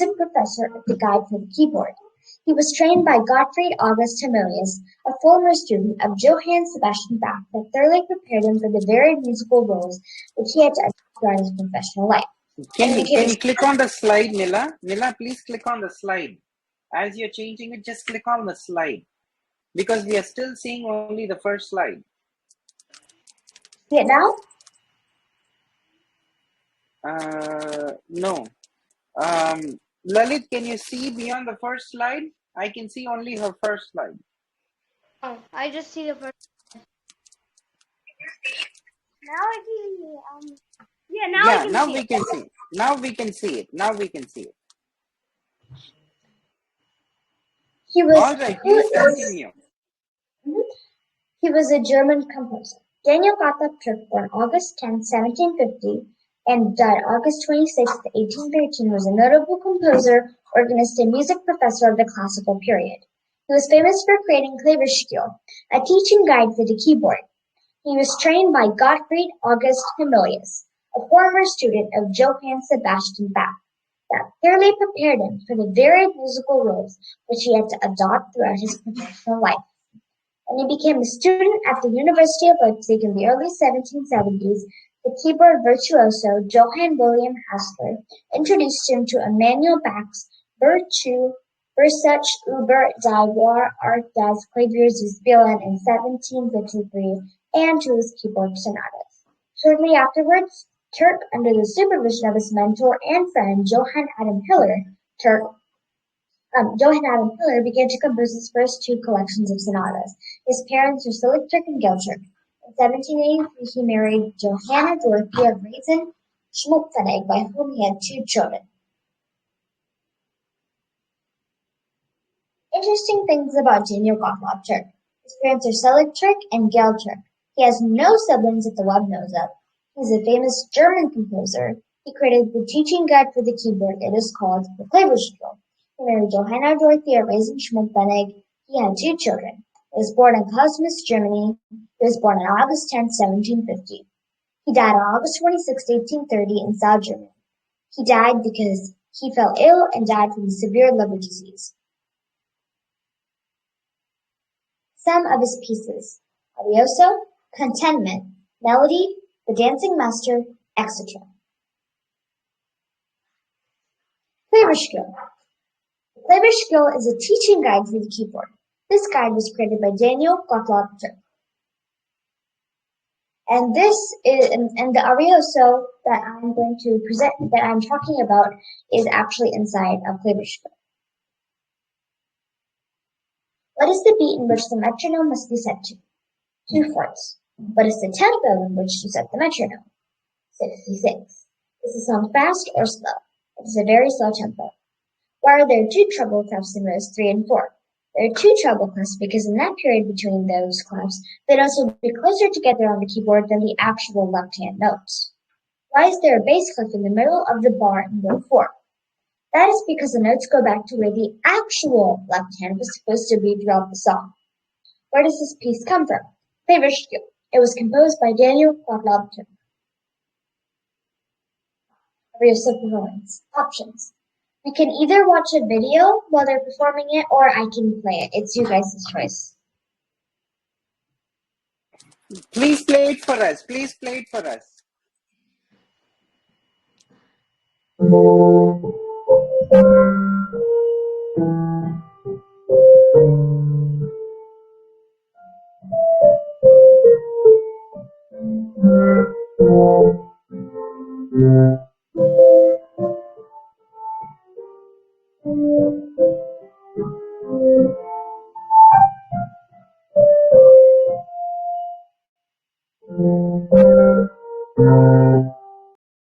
music professor of the guide for the keyboard. He was trained by Gottfried August Himelius, a former student of Johann Sebastian Bach, that thoroughly prepared him for the varied musical roles which he had to adapt throughout his professional life. Can you click on the slide, Nila? Nila, please click on the slide. As you're changing it, just click on the slide. Because we are still seeing only the first slide. See it now? No. Lalit, can you see beyond the first slide? I can see only her first slide. Oh, I just see the first. Now I can. Now we can see. Now we can see it. Now we can see it. All right, please continue. He was a German composer. Daniel Gottlob Türk, born August 10, 1750, and died August 26, 1813, was a notable composer, organist, and music professor of the classical period. He was famous for creating Klavierspiel, a teaching guide for the keyboard. He was trained by Gottfried August Himelius, a former student of Johann Sebastian Bach, that thoroughly prepared him for the varied musical roles which he had to adopt throughout his professional life. When he became a student at the University of Leipzig in the early 1770s, the keyboard virtuoso Johann William Hassler introduced him to Emanuel Bach's Versuch über die Art des Klaviers zu spielen in 1753 and to his keyboard sonatas. Shortly afterwards, Türk, under the supervision of his mentor and friend Johann Adam Hiller, began to compose his first two collections of sonatas. His parents were Selig-Türk and Geltürk. In 1783, he married Johanna Dorothea Raisin Schmuckpfennig, by whom he had two children. Interesting things about Daniel Gottlob Türk. His parents are Selig-Türk and Geltürk. He has no siblings that the web knows of. He's a famous German composer. He created the teaching guide for the keyboard. It is called the Klavierspiel. He married Johanna Dorothea Raisin Schmuckpfennig. He had two children. He was born in Kosmas, Germany. He was born on August 10, 1750. He died on August 26, 1830 in South Germany. He died because he fell ill and died from severe liver disease. Some of his pieces: Arioso, Contentment, Melody, The Dancing Master, etc. Klavierspiel. The Klavierspiel is a teaching guide for the keyboard. This guide was created by Daniel Gottlob Türk. And the Arioso that I'm going to present, that I'm talking about, is actually inside of Klavierspiel. What is the beat in which the metronome must be set to? 2/4. What is the tempo in which to set the metronome? 66. Is the song fast or slow? It is a very slow tempo. Why are there two treble clefs in rows 3 and 4? There are two treble clefs because in that period between those clefs, the notes will be closer together on the keyboard than the actual left-hand notes. Why is there a bass clef in the middle of the bar in row 4? That is because the notes go back to where the actual left hand was supposed to be throughout the song. Where does this piece come from? Klavierspiel. It was composed by Daniel Gottlob Türk. Arioso performance. Options. We can either watch a video while they're performing it, or I can play it. It's you guys' choice. Please play it for us. Please play it for us.